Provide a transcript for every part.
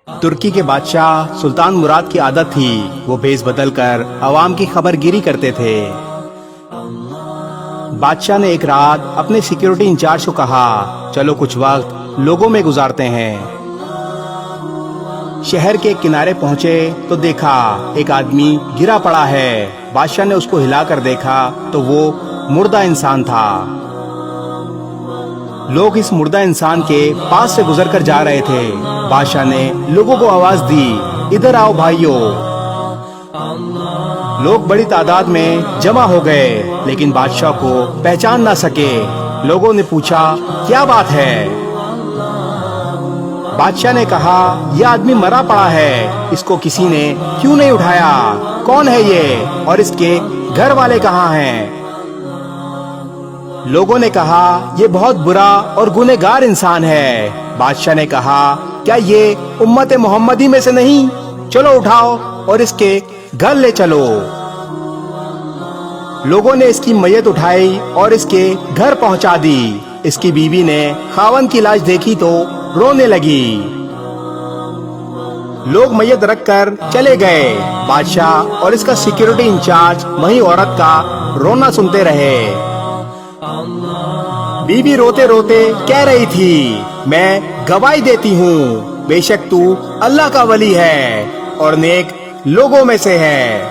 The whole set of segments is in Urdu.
ترکی کے بادشاہ سلطان مراد کی عادت تھی وہ بھیس بدل کر عوام کی خبر گیری کرتے تھے۔ بادشاہ نے ایک رات اپنے سیکیورٹی انچارج کو کہا چلو کچھ وقت لوگوں میں گزارتے ہیں۔ شہر کے کنارے پہنچے تو دیکھا ایک آدمی گرا پڑا ہے۔ بادشاہ نے اس کو ہلا کر دیکھا تو وہ مردہ انسان تھا۔ لوگ اس مردہ انسان کے پاس سے گزر کر جا رہے تھے۔ بادشاہ نے لوگوں کو آواز دی ادھر آؤ بھائیو۔ لوگ بڑی تعداد میں جمع ہو گئے لیکن بادشاہ کو پہچان نہ سکے۔ لوگوں نے پوچھا کیا بات ہے؟ بادشاہ نے کہا یہ آدمی مرا پڑا ہے، اس کو کسی نے کیوں نہیں اٹھایا؟ کون ہے یہ اور اس کے گھر والے کہاں ہیں؟ لوگوں نے کہا یہ بہت برا اور گنہگار انسان ہے۔ بادشاہ نے کہا کیا یہ امت محمدی میں سے نہیں؟ چلو اٹھاؤ اور اس کے گھر لے چلو۔ لوگوں نے اس کی میت اٹھائی اور اس کے گھر پہنچا دی۔ اس کی بیوی نے خاوند کی لاش دیکھی تو رونے لگی۔ لوگ میت رکھ کر چلے گئے۔ بادشاہ اور اس کا سیکیورٹی انچارج وہیں عورت کا رونا سنتے رہے۔ بیوی روتے روتے کہہ رہی تھی میں گواہی دیتی ہوں بے شک تو اللہ کا ولی ہے اور نیک لوگوں میں سے ہے۔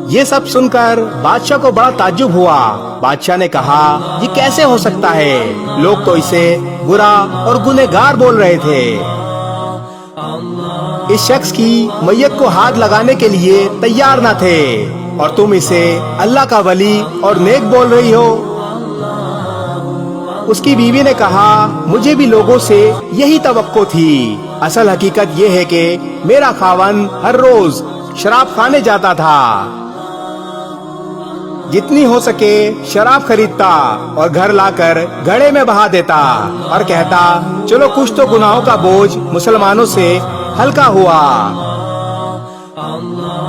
یہ سب سن کر بادشاہ کو بڑا تعجب ہوا۔ بادشاہ نے کہا یہ کیسے ہو سکتا ہے؟ لوگ تو اسے برا اور گنہگار بول رہے تھے۔ اس شخص کی میت کو ہاتھ لگانے کے لیے تیار نہ تھے اور تم اسے اللہ کا ولی اور نیک بول رہی ہو۔ اس کی بیوی نے کہا مجھے بھی لوگوں سے یہی توقع تھی۔ اصل حقیقت یہ ہے کہ میرا خاوند ہر روز شراب کھانے جاتا تھا، جتنی ہو سکے شراب خریدتا اور گھر لا کر گھڑے میں بہا دیتا اور کہتا چلو کچھ تو گناہوں کا بوجھ مسلمانوں سے ہلکا ہوا۔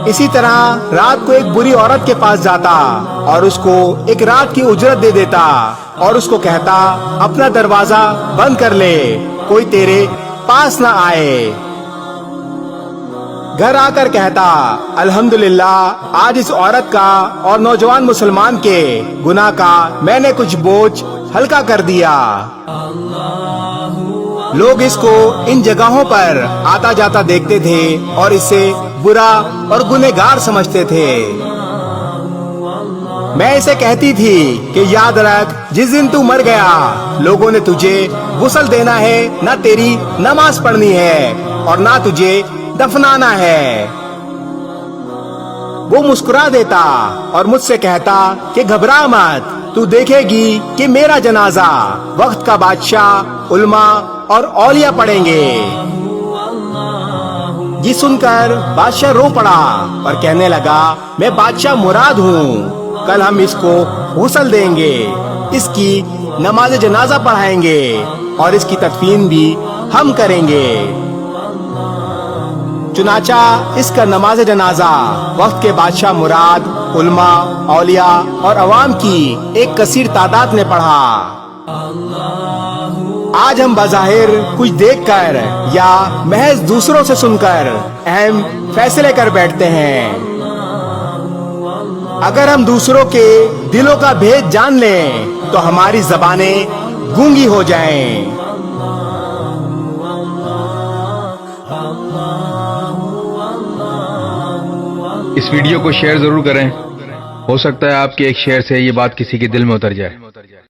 اسی طرح رات کو ایک بری عورت کے پاس جاتا اور اس کو ایک رات کی اجرت دے دیتا اور اس کو کہتا اپنا دروازہ بند کر لے، کوئی تیرے پاس نہ آئے۔ گھر آ کر کہتا الحمدللہ آج اس عورت کا اور نوجوان مسلمان کے گناہ کا میں نے کچھ بوجھ ہلکا کر دیا۔ لوگ اس کو ان جگہوں پر آتا جاتا دیکھتے تھے اور اسے برا اور گنہگار سمجھتے تھے۔ میں اسے کہتی تھی کہ یاد رکھ جس دن تو مر گیا لوگوں نے تجھے غسل دینا ہے، نہ تیری نماز پڑھنی ہے اور نہ تجھے دفنانا ہے۔ وہ مسکرا دیتا اور مجھ سے کہتا کہ گھبرا مت، تو دیکھے گی کہ میرا جنازہ وقت کا بادشاہ علماء اور اولیاء پڑھیں گے۔ یہ سن کر بادشاہ رو پڑا اور کہنے لگا میں بادشاہ مراد ہوں، کل ہم اس کو غسل دیں گے، اس کی نماز جنازہ پڑھائیں گے اور اس کی تدفین بھی ہم کریں گے۔ چنانچہ اس کا نماز جنازہ وقت کے بادشاہ مراد علماء، اولیاء اور عوام کی ایک کثیر تعداد نے پڑھا۔ آج ہم بظاہر کچھ دیکھ کر یا محض دوسروں سے سن کر اہم فیصلے کر بیٹھتے ہیں۔ اگر ہم دوسروں کے دلوں کا بھید جان لیں تو ہماری زبانیں گونگی ہو جائیں۔ اس ویڈیو کو شیئر ضرور کریں، ہو سکتا ہے آپ کے ایک شیئر سے یہ بات کسی کے دل میں اتر جائے۔